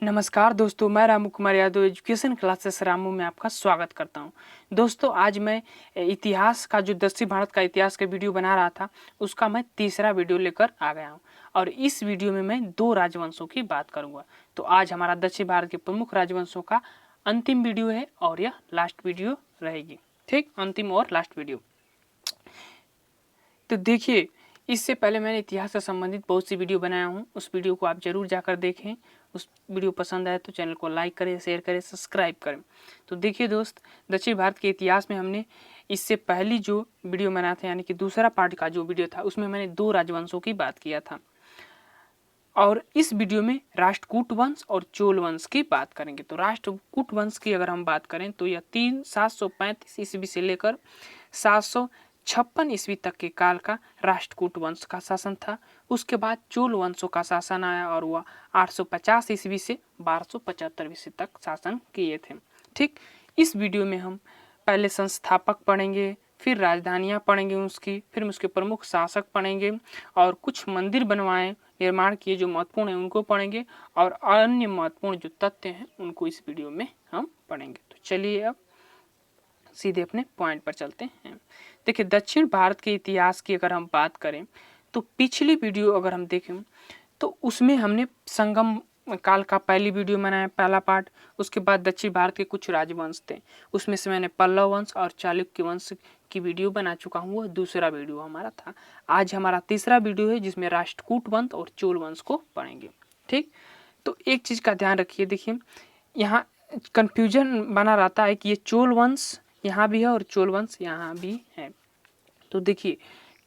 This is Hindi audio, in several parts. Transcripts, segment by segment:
नमस्कार दोस्तों, मैं रामू कुमार यादव एजुकेशन क्लासेस रामू में आपका स्वागत करता हूं। दोस्तों, आज मैं इतिहास का जो दक्षिण भारत का इतिहास का वीडियो बना रहा था, उसका मैं तीसरा वीडियो लेकर आ गया हूं और इस वीडियो में मैं 2 राजवंशों की बात करूंगा। तो आज हमारा दक्षिण भारत के प्रमुख राजवंशों का अंतिम वीडियो है और यह लास्ट वीडियो रहेगी। ठीक, अंतिम और लास्ट वीडियो। तो देखिए, इससे पहले मैंने इतिहास से संबंधित बहुत सी वीडियो बनाया हूँ, उस वीडियो को आप जरूर जाकर देखें। उस वीडियो पसंद आए तो चैनल को लाइक करें, शेयर करें, सब्सक्राइब करें। तो देखिए दोस्त, दक्षिण भारत के इतिहास में हमने इससे पहली जो वीडियो बनाया था, यानी कि दूसरा पार्ट का जो वीडियो था, उसमें मैंने 2 राजवंशों की बात किया था और इस वीडियो में राष्ट्रकूट वंश और चोल वंश की बात करेंगे। तो राष्ट्रकूट वंश की अगर हम बात करें तो यह 735 ईस्वी से लेकर 756 ईस्वी तक के काल का राष्ट्रकूट वंश का शासन था। उसके बाद चोल वंशों का शासन आया और वह 850 ईस्वी से 1275 ईस्वी तक शासन किए थे। ठीक, इस वीडियो में हम पहले संस्थापक पढ़ेंगे, फिर राजधानियाँ पढ़ेंगे उसकी, फिर उसके प्रमुख शासक पढ़ेंगे और कुछ मंदिर बनवाए निर्माण किए जो महत्वपूर्ण हैं उनको पढ़ेंगे और अन्य महत्वपूर्ण जो तथ्य हैं उनको इस वीडियो में हम पढ़ेंगे। तो चलिए अब सीधे अपने पॉइंट पर चलते हैं। देखिए, दक्षिण भारत के इतिहास की अगर हम बात करें तो पिछली वीडियो अगर हम देखें तो उसमें हमने संगम काल का पहली वीडियो बनाया, पहला पार्ट। उसके बाद दक्षिण भारत के कुछ राजवंश थे, उसमें से मैंने पल्लव वंश और चालुक्य वंश की वीडियो बना चुका हूँ, वह दूसरा वीडियो हमारा था। आज हमारा तीसरा वीडियो है जिसमें राष्ट्रकूट वंश और चोल वंश को पढ़ेंगे। ठीक, तो एक चीज़ का ध्यान रखिए, देखिए यहाँ कन्फ्यूजन बना रहता है कि ये चोल वंश यहाँ भी है और चोल वंश यहाँ भी है। तो देखिए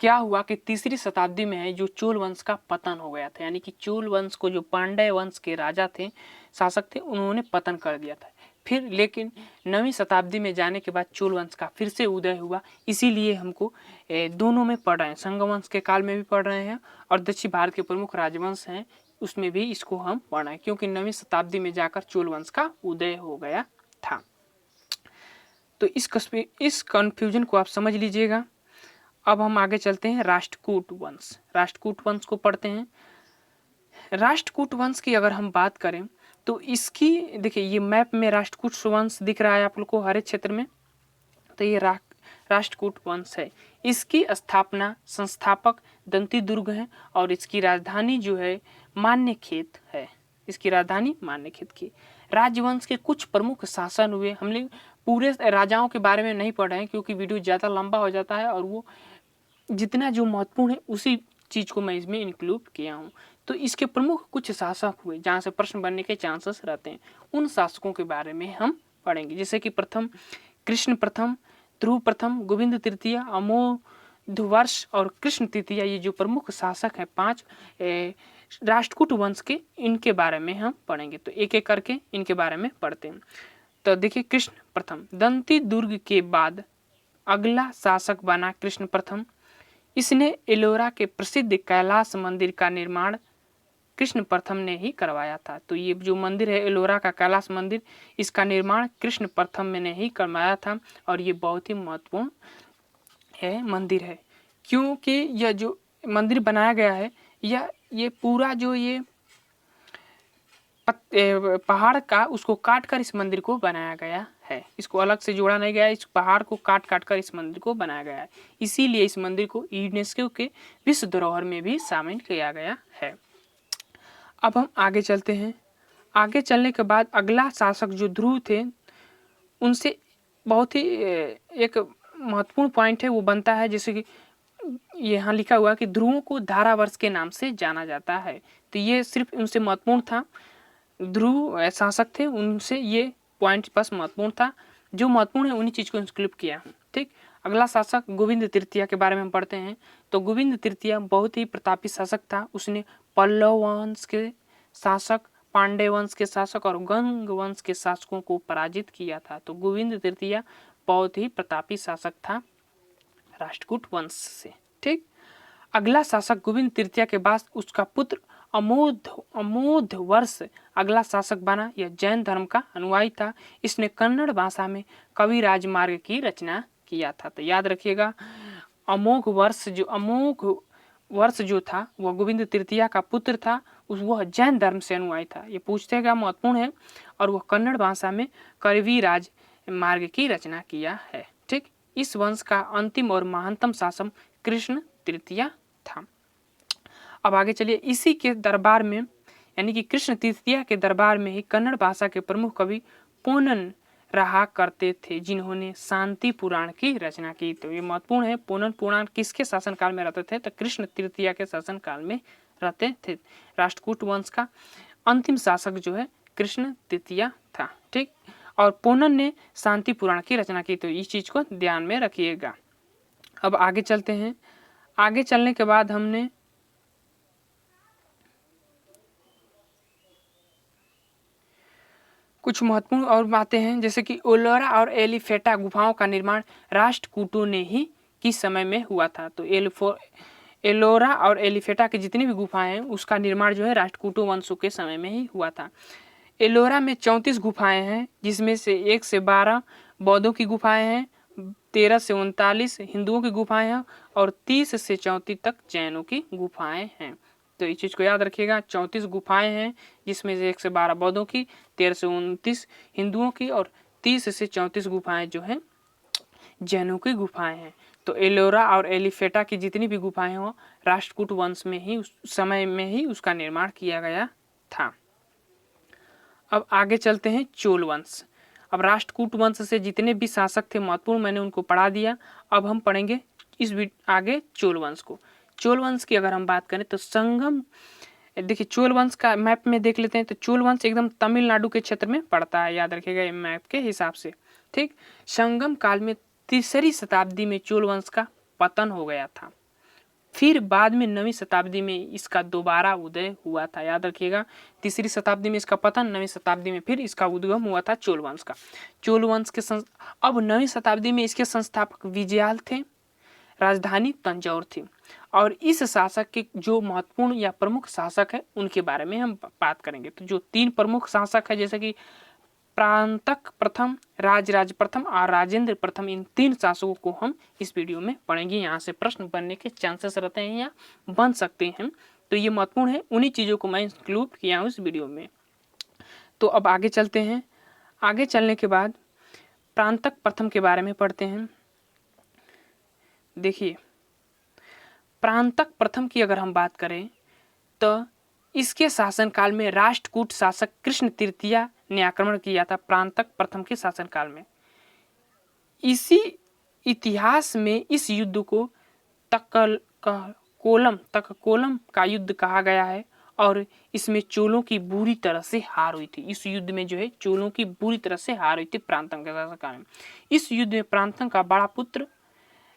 क्या हुआ कि तीसरी शताब्दी में है जो चोल वंश का पतन हो गया था, यानी कि चोल वंश को जो पांड्य वंश के राजा थे, शासक थे, उन्होंने पतन कर दिया था। फिर लेकिन 9वीं शताब्दी में जाने के बाद चोल वंश का फिर से उदय हुआ। इसीलिए हमको दोनों में पढ़ रहे हैं, संगम वंश के काल में भी पढ़ रहे हैं और दक्षिण भारत के प्रमुख राजवंश हैं उसमें भी इसको हम पढ़ रहे हैं, क्योंकि 9वीं शताब्दी में जाकर चोल वंश का उदय हो गया था। तो इस कन्फ्यूजन को आप समझ लीजिएगा। अब हम आगे चलते हैं राष्ट्रकूट वंश। राष्ट्रकूट वंश को पढ़ते हैं। राष्ट्रकूट वंश की अगर हम बात करें तो इसकी देखिए, ये मैप में राष्ट्रकूट वंश दिख रहा है आप लोग को हर एक क्षेत्र में। तो ये राष्ट्रकूट वंश है। इसकी स्थापना संस्थापक दंती दुर्ग है और इसकी राजधानी जो है मान्यखेत है। इसकी राजधानी मान्यखेत की। राजवंश के कुछ प्रमुख शासन हुए। हम लोग पूरे राजाओं के बारे में नहीं पढ़ रहे हैं क्योंकि वीडियो ज़्यादा लंबा हो जाता है और वो जितना जो महत्वपूर्ण है उसी चीज़ को मैं इसमें इंक्लूड किया हूँ। तो इसके प्रमुख कुछ शासक हुए जहाँ से प्रश्न बनने के चांसेस रहते हैं, उन शासकों के बारे में हम पढ़ेंगे। जैसे कि प्रथम कृष्ण प्रथम, ध्रुव प्रथम, गोविंद तृतीय, अमोधवर्ष और कृष्ण तृतीय, ये जो प्रमुख शासक हैं 5 राष्ट्रकूट वंश के, इनके बारे में हम पढ़ेंगे। तो एक एक करके इनके बारे में पढ़ते हैं। तो देखिए, कृष्ण प्रथम दंती दुर्ग के बाद अगला शासक बना कृष्ण प्रथम। इसने एलोरा के प्रसिद्ध कैलाश मंदिर का निर्माण कृष्ण प्रथम ने ही करवाया था। तो ये जो मंदिर है एलोरा का कैलाश मंदिर, इसका निर्माण कृष्ण प्रथम ने ही करवाया था और ये बहुत ही महत्वपूर्ण है मंदिर है, क्योंकि यह जो मंदिर बनाया गया है ये पूरा जो ये पहाड़ का उसको काट कर इस मंदिर को बनाया गया है। इसको अलग से जोड़ा नहीं गया, इस पहाड़ को काट काट कर इस मंदिर को बनाया गया है। इसीलिए इस मंदिर को यूनेस्को के विश्व धरोहर में भी शामिल किया गया है। अब हम आगे चलते हैं। आगे चलने के बाद अगला शासक जो ध्रुव थे, उनसे बहुत ही एक महत्वपूर्ण पॉइंट है वो बनता है, जैसे कि यहाँ लिखा हुआ कि ध्रुवों को धारावर्ष के नाम से जाना जाता है। तो ये सिर्फ उनसे महत्वपूर्ण था, ध्रुव शासक थे, उनसे ये पॉइंट बस महत्वपूर्ण था। जो महत्वपूर्ण है उन्हीं चीज़ को इंक्लूड किया हूँ। ठीक, अगला शासक गोविंद तृतीय के बारे में हम पढ़ते हैं। तो गोविंद तृतीय बहुत ही प्रतापी शासक था। उसने पल्लव वंश के शासक, पांड्य वंश के शासक और गंग वंश के शासकों को पराजित किया था। तो गोविंद तृतीय बहुत ही प्रतापी शासक था राष्ट्रकूट वंश से। ठीक, अगला शासक गोविंद तृतीय के बाद उसका पुत्र अमोधवर्ष अगला शासक बना। यह जैन धर्म का अनुयायी था। इसने कन्नड़ भाषा में कवि राजमार्ग की रचना किया था। तो याद रखिएगा, अमोघ वर्ष जो था वह गोविंद तृतीय का पुत्र था। वह जैन धर्म से अनुयायी था। ये पूछते का महत्वपूर्ण है। और वह कन्नड़ भाषा में कविराज मार्ग की रचना किया है। ठीक, इस वंश का अंतिम और महानतम शासक कृष्ण तृतीया था। अब आगे चलिए, इसी के दरबार में यानी कि कृष्ण तृतीया के दरबार में ही कन्नड़ भाषा के प्रमुख कवि पोनन रहा करते थे, जिन्होंने शांति पुराण की रचना की। तो ये महत्वपूर्ण है। पोनन पुराण किसके शासनकाल में रहते थे? तो कृष्ण तृतीया के शासनकाल में रहते थे। राष्ट्रकूट वंश का अंतिम शासक जो है कृष्ण तृतीया था। ठीक, और पोनन ने शांति पुराण की रचना की। तो इस चीज को ध्यान में रखिएगा। अब आगे चलते हैं। आगे चलने के बाद हमने कुछ महत्वपूर्ण और बातें हैं, जैसे कि एलोरा और एलिफेटा गुफाओं का निर्माण राष्ट्रकूटों ने ही किस समय में हुआ था? तो एलोरा और एलिफेटा की जितनी भी गुफाएं हैं उसका निर्माण जो है राष्ट्रकूटों वंशों के समय में ही हुआ था। एलोरा में 34 गुफाएं हैं, जिसमें से 1 से 12 बौद्धों की गुफाएं हैं, 13 से 39 हिंदुओं की गुफाएं हैं और 30 से 34 तक जैनों की गुफाएं हैं। तो इस चीज को याद रखिएगा। 34 गुफाएं हैं, जिसमें से 1 से 12 बौद्धों की, 13 से 29 हिंदुओं की और 30 से 34 गुफाएं जो हैं जैनों की गुफाएं हैं। तो एलोरा और एलिफेटा की जितनी भी गुफाएं हो राष्ट्रकूट वंश में ही उस समय में ही उसका निर्माण किया गया था। अब आगे चलते हैं चोल वंश। अब राष्ट्रकूट वंश से जितने भी शासक थे महत्वपूर्ण, मैंने उनको पढ़ा दिया। अब हम पढ़ेंगे इस आगे चोल वंश को। चोल वंश की अगर हम बात करें तो संगम, देखिए चोल वंश का मैप में देख लेते हैं। तो चोल वंश एकदम तमिलनाडु के क्षेत्र में पड़ता है, याद रखिएगा मैप के हिसाब से। ठीक, संगम काल में 3री शताब्दी में चोल वंश का पतन हो गया था। फिर बाद में 9वीं शताब्दी में इसका दोबारा उदय हुआ था। याद रखिएगा, 3री शताब्दी में इसका पतन, 9वीं शताब्दी में फिर इसका उद्गम हुआ था चोल वंश का। चोल वंश के अब 9वीं शताब्दी में इसके संस्थापक विजयाल थे, राजधानी तंजौर थी। और इस शासक के जो महत्वपूर्ण या प्रमुख शासक है उनके बारे में हम बात करेंगे। तो जो 3 प्रमुख शासक है, जैसे कि प्रांतक प्रथम, राजराज प्रथम और राजेंद्र प्रथम, इन 3 शासकों को हम इस वीडियो में पढ़ेंगे। यहाँ से प्रश्न बनने के चांसेस रहते हैं या बन सकते हैं। तो ये महत्वपूर्ण है, उन्हीं चीज़ों को मैं इंक्लूड किया हूँ इस वीडियो में। तो अब आगे चलते हैं। आगे चलने के बाद प्रांतक प्रथम के बारे में पढ़ते हैं। देखिए, प्रांतक प्रथम की अगर हम बात करें तो इसके शासनकाल में राष्ट्रकूट शासक कृष्ण तृतीया ने आक्रमण किया था। प्रांतक प्रथम के शासनकाल में इसी इतिहास में इस युद्ध को तककोलम का युद्ध कहा गया है और इसमें चोलों की बुरी तरह से हार हुई थी। इस युद्ध में जो है चोलों की बुरी तरह से हार हुई थी प्रांतक के शासनकाल में। इस युद्ध में प्रांतक का बड़ा पुत्र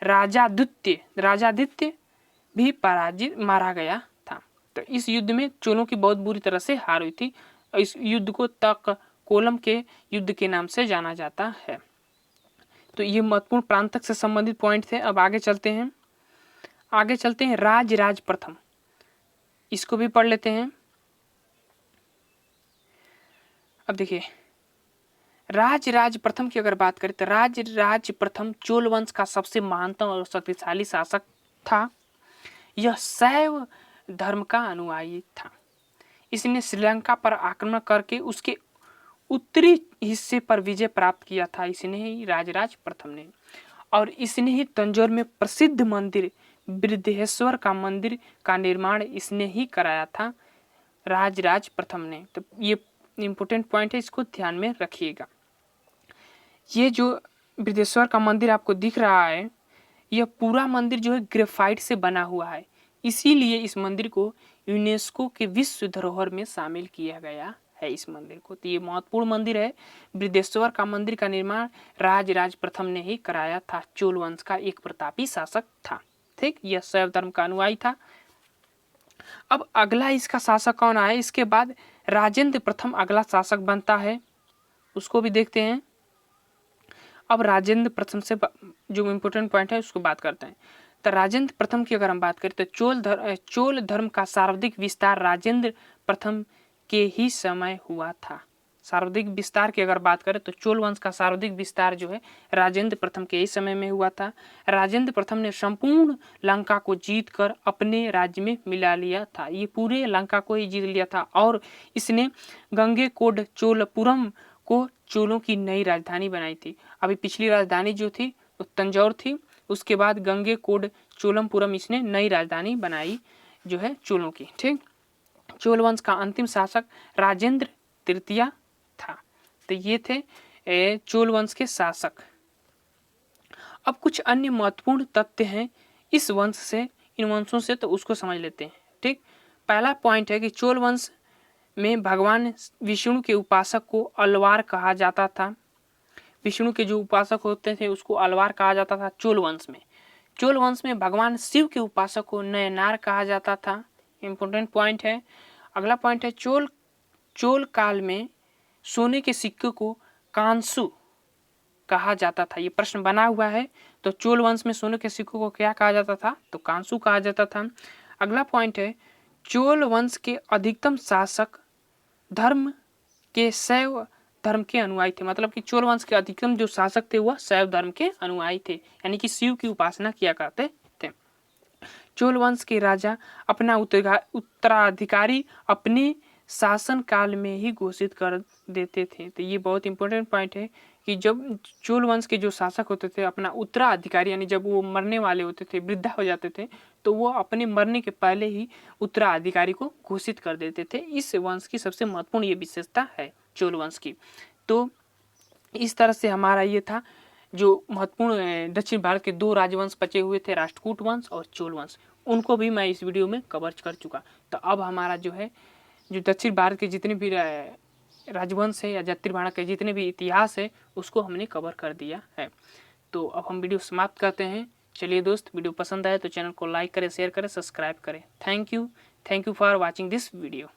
राजादित्य भी पराजित मारा गया था। तो इस युद्ध में चोलों की बहुत बुरी तरह से हार हुई थी। इस युद्ध को तककोलम के युद्ध के नाम से जाना जाता है। तो ये महत्वपूर्ण प्रांतक से संबंधित पॉइंट थे। अब आगे चलते हैं। राजराज प्रथम, इसको भी पढ़ लेते हैं। अब देखिए, राजराज प्रथम की अगर बात करें तो राजराज प्रथम चोल वंश का सबसे महानतम और शक्तिशाली शासक था। यह शैव धर्म का अनुयायी था। इसने श्रीलंका पर आक्रमण करके उसके उत्तरी हिस्से पर विजय प्राप्त किया था। इसने ही राजराज प्रथम ने, और इसने ही तंजौर में प्रसिद्ध मंदिर बृहदेश्वर का मंदिर का निर्माण इसने ही कराया था, राजराज प्रथम ने। तो ये इम्पोर्टेंट पॉइंट है, इसको ध्यान में रखिएगा। ये जो बृहदेश्वर का मंदिर आपको दिख रहा है, यह पूरा मंदिर जो है ग्रेफाइट से बना हुआ है। इसीलिए इस मंदिर को यूनेस्को के विश्व धरोहर में शामिल किया गया है इस मंदिर को। तो ये महत्वपूर्ण मंदिर है। बृहदेश्वर का मंदिर का निर्माण राजराज प्रथम ने ही कराया था। चोल वंश का एक प्रतापी शासक था। ठीक, यह शैव धर्म का अनुयायी था। अब अगला इसका शासक कौन आया? इसके बाद राजेंद्र प्रथम अगला शासक बनता है, उसको भी देखते हैं। अब राजेंद्र प्रथम से जो इम्पोर्टेंट पॉइंट है उसको बात करते हैं। तो राजेंद्र प्रथम की अगर हम बात करें तो चोल धर्म का सर्वाधिक विस्तार राजेंद्र प्रथम के ही समय हुआ था। सर्वाधिक विस्तार की अगर बात करें तो चोल वंश का सर्वाधिक विस्तार जो है राजेंद्र प्रथम के ही समय में हुआ था। राजेंद्र प्रथम ने संपूर्ण लंका को जीत कर अपने राज्य में मिला लिया था। ये पूरे लंका को ही जीत लिया था और इसने गंगेकोंड चोलपुरम को चोलों की नई राजधानी बनाई थी। अभी पिछली राजधानी जो थी वो तंजौर थी, उसके बाद गंगेकोंड चोलमपुरम इसने नई राजधानी बनाई जो है चोलों की। ठीक, चोल वंश का अंतिम शासक राजेंद्र तृतीय था। तो ये थे चोल वंश के शासक। अब कुछ अन्य महत्वपूर्ण तथ्य हैं इस वंश से, इन वंशों से, तो उसको समझ लेते हैं। ठीक, पहला पॉइंट है कि चोल वंश में भगवान विष्णु के उपासक को अलवार कहा जाता था। विष्णु के जो उपासक होते थे उसको अलवार कहा जाता था चोल वंश में। चोल वंश में भगवान शिव के उपासक को नयनार कहा जाता था। इंपॉर्टेंट पॉइंट है। अगला पॉइंट है चोल काल में सोने के सिक्के को कांसु कहा जाता था। ये प्रश्न बना हुआ है, तो चोल वंश में सोने के सिक्कों को क्या कहा जाता था, तो कांसु कहा जाता था। अगला पॉइंट है चोल वंश के अधिकतम शासक धर्म के शैव धर्म के अनुयायी थे। मतलब कि चोल वंश के अधिकतम जो शासक थे वह शैव धर्म के अनुयायी थे, यानी कि शिव की उपासना किया करते थे। चोल वंश के राजा अपना उत्तराधिकारी अपने शासन काल में ही घोषित कर देते थे। तो ये बहुत इंपॉर्टेंट पॉइंट है कि जब चोल वंश के जो शासक होते थे अपना उत्तराधिकारी, यानी जब वो मरने वाले होते थे, वृद्धा हो जाते थे, तो वो अपने मरने के पहले ही उत्तराधिकारी को घोषित कर देते थे। इस वंश की सबसे महत्वपूर्ण ये विशेषता है चोल वंश की। तो इस तरह से हमारा ये था जो महत्वपूर्ण दक्षिण भारत के दो राजवंश बचे हुए थे, राष्ट्रकूट वंश और चोल वंश, उनको भी मैं इस वीडियो में कवर कर चुका। तो अब हमारा जो है जो दक्षिण भारत के जितने भी राजवंश है या दक्षिण भारत के जितने भी इतिहास है उसको हमने कवर कर दिया है। तो अब हम वीडियो समाप्त करते हैं। चलिए दोस्त, वीडियो पसंद आए तो चैनल को लाइक करें, शेयर करें, सब्सक्राइब करें। Thank you for watching this video.